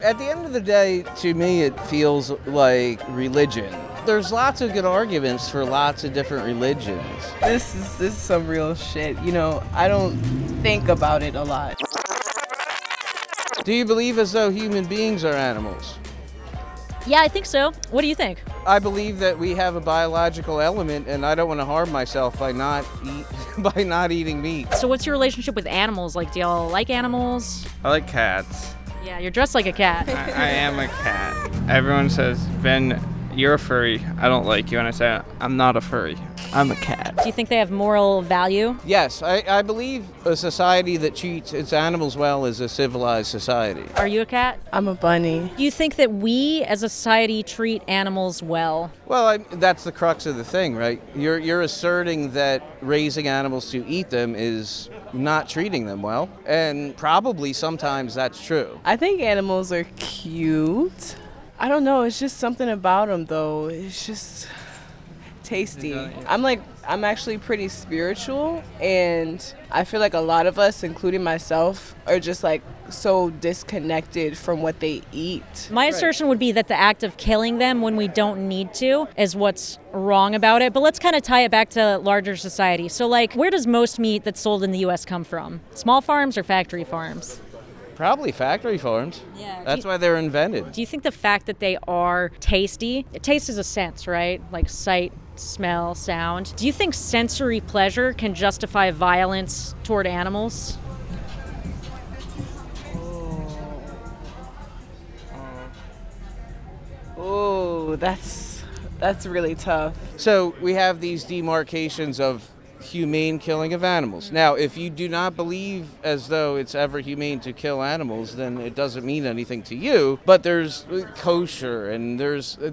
At the end of the day, to me, it feels like religion. There's lots of good arguments for lots of different religions. This is some real shit. You know, I don't think about it a lot. Do you believe as though human beings are animals? Yeah, I think so. What do you think? I believe that we have a biological element, and I don't want to harm myself by not eating meat. So what's your relationship with animals? Like, do y'all like animals? I like cats. Yeah, you're dressed like a cat. I am a cat. Everyone says, Ben, you're a furry. I don't like you. And I say, I'm not a furry. I'm a cat. Do you think they have moral value? Yes, I believe a society that treats its animals well is a civilized society. Are you a cat? I'm a bunny. Do you think that we as a society treat animals well? Well, that's the crux of the thing, right? You're asserting that raising animals to eat them is not treating them well, and probably sometimes that's true. I think animals are cute. I don't know, it's just something about them though. It's just tasty. I'm actually pretty spiritual, and I feel like a lot of us, including myself, are just like so disconnected from what they eat. My assertion would be that the act of killing them when we don't need to is what's wrong about it. But let's kind of tie it back to larger society. So like, where does most meat that's sold in the U.S. come from? Small farms or factory farms? Probably factory farms. Yeah. That's why they're invented. Do you think the fact that they are tasty, taste is a sense, right? Like sight, smell, sound. Do you think sensory pleasure can justify violence toward animals? Oh, that's really tough. So we have these demarcations of humane killing of animals. Now, if you do not believe as though it's ever humane to kill animals, then it doesn't mean anything to you. But there's kosher, and there's a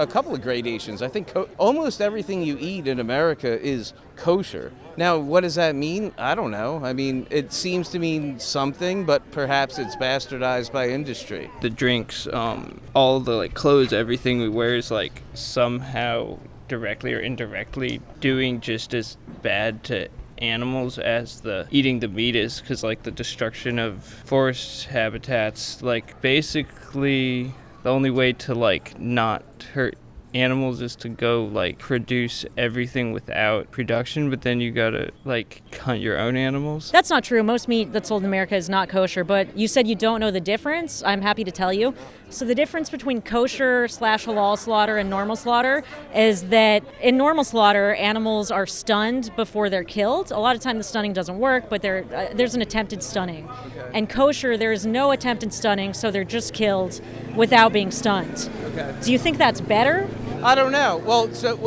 couple of gradations. I think almost everything you eat in America is kosher. Now, what does that mean? I don't know. I mean, it seems to mean something, but perhaps it's bastardized by industry. The drinks, all the like clothes, everything we wear is like somehow directly or indirectly doing just as bad to animals as the eating the meat is, because like the destruction of forest habitats, like basically the only way to like not hurt animals is to go like produce everything without production, but then you gotta like hunt your own animals. That's not true. Most meat that's sold in America is not kosher, but you said you don't know the difference. I'm happy to tell you. So the difference between kosher/halal slaughter and normal slaughter is that in normal slaughter, animals are stunned before they're killed. A lot of time the stunning doesn't work, but there's an attempted stunning. Okay. And kosher, there is no attempted stunning, so they're just killed without being stunned. Okay. Do you think that's better? I don't know. Well, so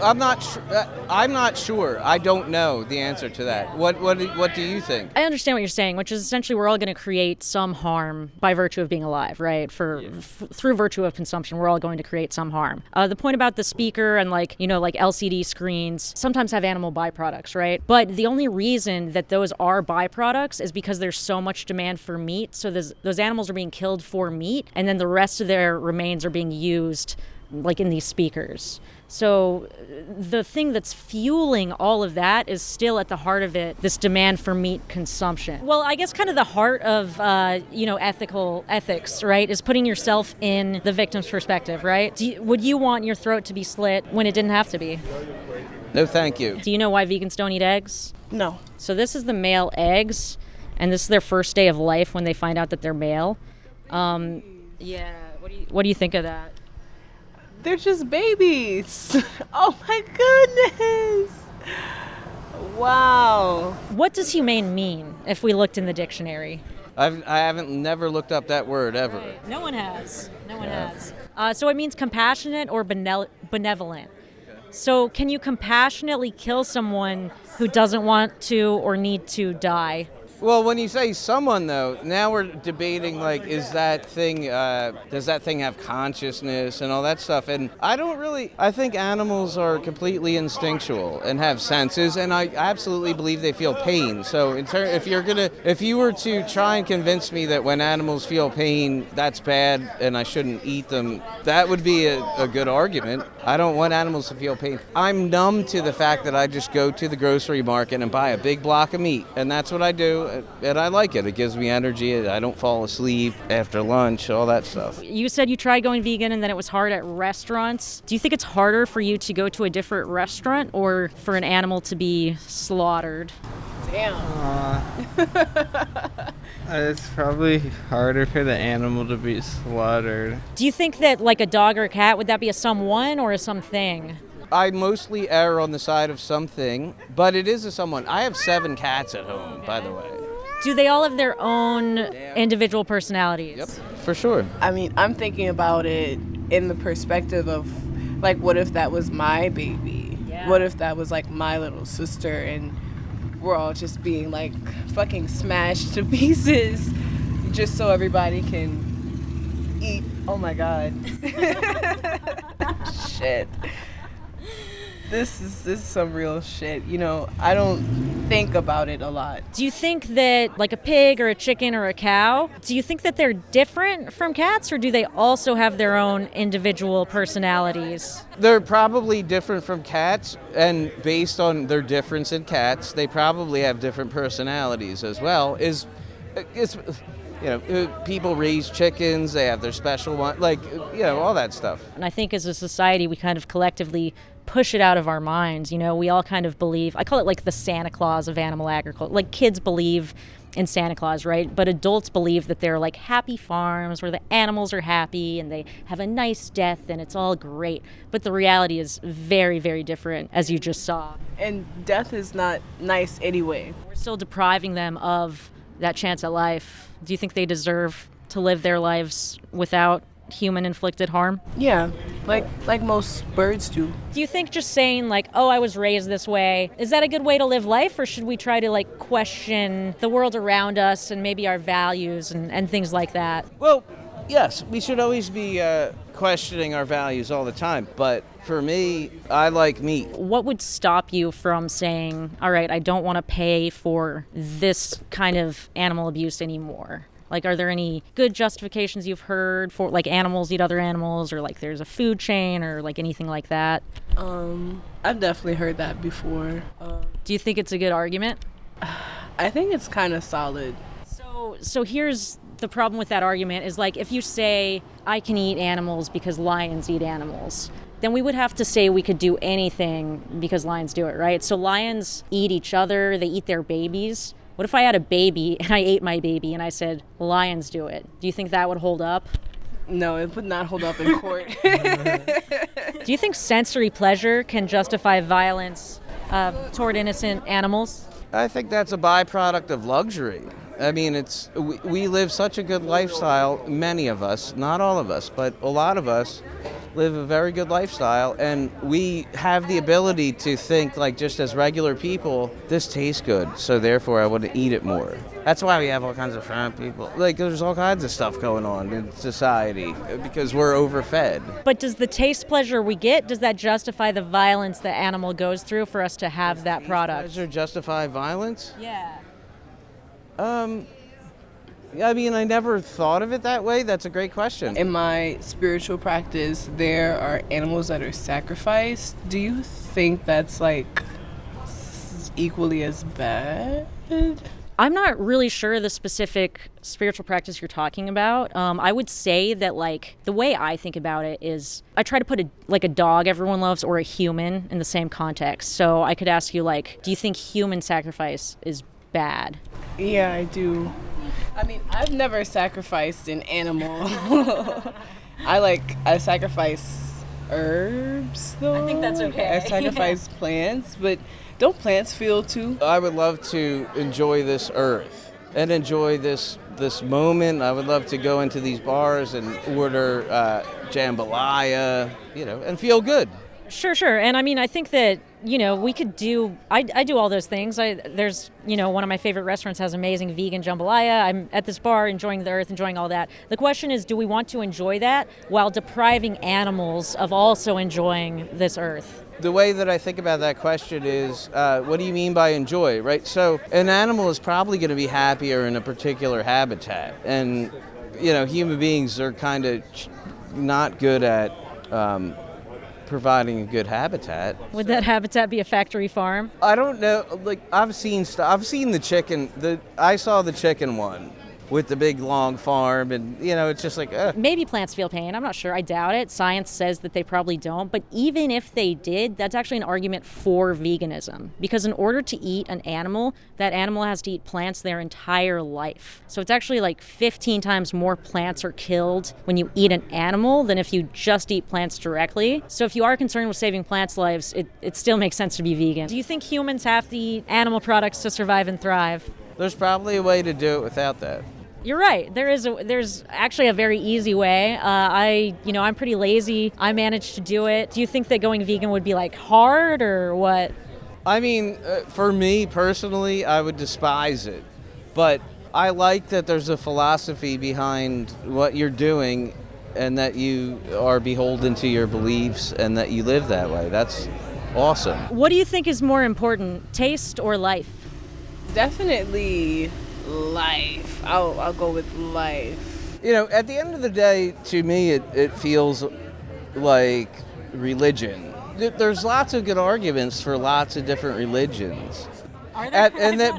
I'm not sure. I don't know the answer to that. What do you think? I understand what you're saying, which is essentially we're all going to create some harm by virtue of being alive, right? Through virtue of consumption, we're all going to create some harm. The point about the speaker and like LCD screens sometimes have animal byproducts, right? But the only reason that those are byproducts is because there's so much demand for meat. So those animals are being killed for meat, and then the rest of their remains are being used like in these speakers. So the thing that's fueling all of that is still at the heart of it, this demand for meat consumption. Well, I guess kind of the heart of, ethics, right, is putting yourself in the victim's perspective, right? Would you want your throat to be slit when it didn't have to be? No, thank you. Do you know why vegans don't eat eggs? No. So this is the male eggs, and this is their first day of life when they find out that they're male. What do you think of that? They're just babies. Oh my goodness. Wow. What does humane mean if we looked in the dictionary? I haven't never looked up that word ever. Right. No one has. So it means compassionate or benevolent. Okay. So can you compassionately kill someone who doesn't want to or need to die? Well, when you say someone, though, now we're debating, like, does that thing have consciousness and all that stuff? And I think animals are completely instinctual and have senses, and I absolutely believe they feel pain. So if you were to try and convince me that when animals feel pain, that's bad and I shouldn't eat them, that would be a good argument. I don't want animals to feel pain. I'm numb to the fact that I just go to the grocery market and buy a big block of meat, and that's what I do, and I like it. It gives me energy. I don't fall asleep after lunch, all that stuff. You said you tried going vegan and then it was hard at restaurants. Do you think it's harder for you to go to a different restaurant or for an animal to be slaughtered? Damn. It's probably harder for the animal to be slaughtered. Do you think that like a dog or a cat, would that be a someone or a something? I mostly err on the side of something, but it is a someone. I have 7 cats at home, by the way. Do they all have their own individual personalities? Yep, for sure. I mean, I'm thinking about it in the perspective of, like, what if that was my baby? Yeah. What if that was, like, my little sister and we're all just being, like, fucking smashed to pieces just so everybody can eat. Oh, my God. Shit. This is some real shit. You know, I don't think about it a lot. Do you think that like a pig or a chicken or a cow, do you think that they're different from cats or do they also have their own individual personalities? They're probably different from cats, and based on their difference in cats, they probably have different personalities as well. People raise chickens, they have their special one, all that stuff. And I think as a society, we kind of collectively push it out of our minds. You know, we all kind of believe, I call it like the Santa Claus of animal agriculture. Like kids believe in Santa Claus, right? But adults believe that they're like happy farms where the animals are happy and they have a nice death and it's all great. But the reality is very, very different, as you just saw. And death is not nice anyway. We're still depriving them of that chance at life. Do you think they deserve to live their lives without human-inflicted harm? Yeah, like most birds do. Do you think just saying like, oh, I was raised this way, is that a good way to live life, or should we try to like question the world around us and maybe our values and things like that? Well, yes, we should always be questioning our values all the time, but for me, I like meat. What would stop you from saying, all right, I don't want to pay for this kind of animal abuse anymore? Like, are there any good justifications you've heard for, like, animals eat other animals, or, like, there's a food chain, or, like, anything like that? I've definitely heard that before. Do you think it's a good argument? I think it's kind of solid. So here's the problem with that argument is, like, if you say, I can eat animals because lions eat animals, then we would have to say we could do anything because lions do it, right? So lions eat each other, they eat their babies. What if I had a baby and I ate my baby and I said, lions do it? Do you think that would hold up? No, it would not hold up in court. Do you think sensory pleasure can justify violence toward innocent animals? I think that's a byproduct of luxury. I mean, we live such a good lifestyle, many of us, not all of us, but a lot of us live a very good lifestyle, and we have the ability to think, like, just as regular people, this tastes good, so therefore I want to eat it more. That's why we have all kinds of fat people. Like, there's all kinds of stuff going on in society because we're overfed. But does the taste pleasure we get, does that justify the violence the animal goes through for us to have that product? Does it justify violence? Yeah. I mean, I never thought of it that way. That's a great question. In my spiritual practice, there are animals that are sacrificed. Do you think that's like equally as bad? I'm not really sure the specific spiritual practice you're talking about. I would say that, like, the way I think about it is I try to put a dog everyone loves or a human in the same context. So I could ask you, like, do you think human sacrifice is bad? Yeah, I do. I mean, I've never sacrificed an animal. I sacrifice herbs, though. I think that's okay. I sacrifice plants, but don't plants feel too? I would love to enjoy this earth and enjoy this moment. I would love to go into these bars and order jambalaya, and feel good. Sure. And I mean, I think that, we could do, I do all those things. There's, one of my favorite restaurants has amazing vegan jambalaya. I'm at this bar enjoying the earth, enjoying all that. The question is, do we want to enjoy that while depriving animals of also enjoying this earth? The way that I think about that question is, what do you mean by enjoy, right? So an animal is probably going to be happier in a particular habitat. And, human beings are kind of not good at providing a good habitat. Would that habitat be a factory farm? I don't know. Like, I've seen the chicken. I saw the chicken one with the big long farm, and it's just like. Maybe plants feel pain. I'm not sure. I doubt it. Science says that they probably don't. But even if they did, that's actually an argument for veganism. Because in order to eat an animal, that animal has to eat plants their entire life. So it's actually like 15 times more plants are killed when you eat an animal than if you just eat plants directly. So if you are concerned with saving plants' lives, it still makes sense to be vegan. Do you think humans have to eat animal products to survive and thrive? There's probably a way to do it without that. You're right. There's actually a very easy way. I'm pretty lazy. I managed to do it. Do you think that going vegan would be like hard or what? I mean, for me personally, I would despise it. But I like that there's a philosophy behind what you're doing and that you are beholden to your beliefs and that you live that way. That's awesome. What do you think is more important, taste or life? Definitely life. I'll go with life. At the end of the day, to me, it feels like religion. There's lots of good arguments for lots of different religions. Are there?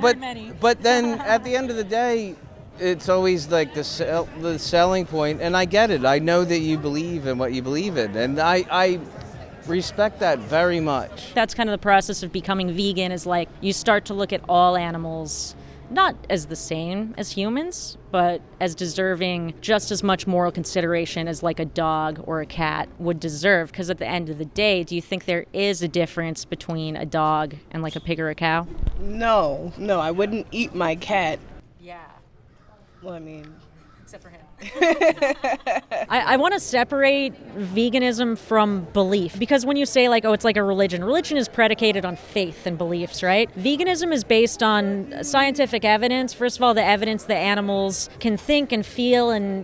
But then at the end of the day, it's always like the selling point, and I get it. I know that you believe in what you believe in, and I respect that very much. That's kind of the process of becoming vegan, is like you start to look at all animals not as the same as humans, but as deserving just as much moral consideration as like a dog or a cat would deserve. Because at the end of the day, do you think there is a difference between a dog and like a pig or a cow? No, I wouldn't eat my cat. Yeah. Well, I mean, except for him. I want to separate veganism from belief, because when you say like, oh, it's like a religion is predicated on faith and beliefs, right? Veganism is based on scientific evidence. First of all, the evidence that animals can think and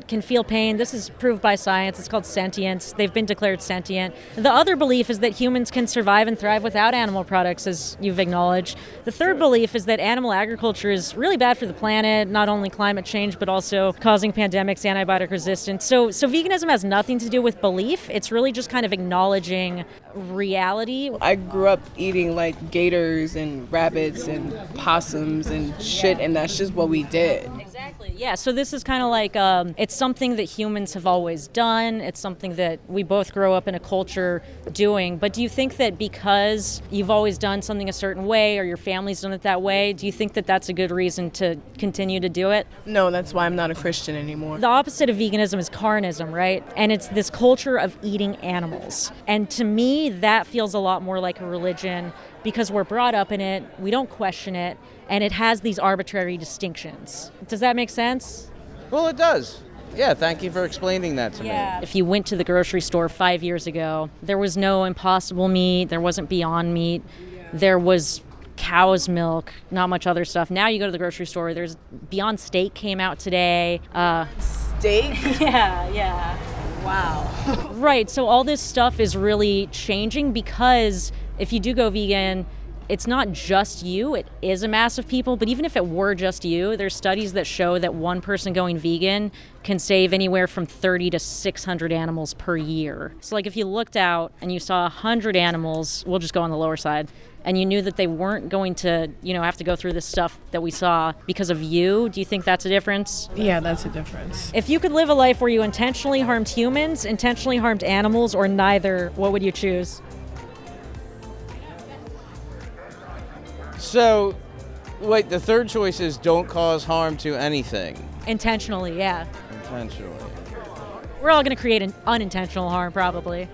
can feel pain. This is proved by science. It's called sentience. They've been declared sentient. The other belief is that humans can survive and thrive without animal products, as you've acknowledged. The third belief is that animal agriculture is really bad for the planet, not only climate change, but also causing pandemics, antibiotic resistance. So veganism has nothing to do with belief. It's really just kind of acknowledging reality. I grew up eating like gators and rabbits and possums and shit, and that's just what we did. Exactly. Yeah. So this is kind of like it's something that humans have always done. It's something that we both grow up in a culture doing. But do you think that because you've always done something a certain way, or your family's done it that way, do you think that that's a good reason to continue to do it? No, that's why I'm not a Christian anymore. The opposite of veganism is carnism, right? And it's this culture of eating animals. And to me, that feels a lot more like a religion, because we're brought up in it, we don't question it, and it has these arbitrary distinctions. Does that make sense? Well, it does. Yeah, thank you for explaining that to me. If you went to the grocery store 5 years ago, there was no Impossible meat, there wasn't Beyond Meat, there was cow's milk, not much other stuff. Now you go to the grocery store, there's Beyond Steak came out today. Steak? Yeah. Wow. Right, so all this stuff is really changing, because if you do go vegan, it's not just you, it is a mass of people, but even if it were just you, there's studies that show that one person going vegan can save anywhere from 30 to 600 animals per year. So like if you looked out and you saw 100 animals, we'll just go on the lower side, and you knew that they weren't going to, have to go through this stuff that we saw because of you, do you think that's a difference? Yeah, that's a difference. If you could live a life where you intentionally harmed humans, intentionally harmed animals, or neither, what would you choose? So, wait, the third choice is don't cause harm to anything. Intentionally, yeah. Intentionally. We're all going to create an unintentional harm, probably.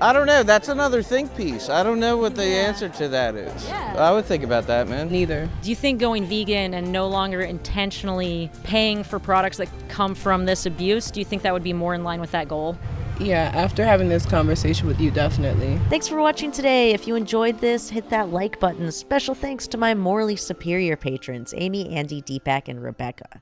I don't know. That's another think piece. I don't know what the answer to that is. Yeah. I would think about that, man. Neither. Do you think going vegan and no longer intentionally paying for products that come from this abuse, do you think that would be more in line with that goal? Yeah, after having this conversation with you, definitely. Thanks for watching today. If you enjoyed this, hit that like button. Special thanks to my morally superior patrons, Amy, Andy, Deepak, and Rebecca.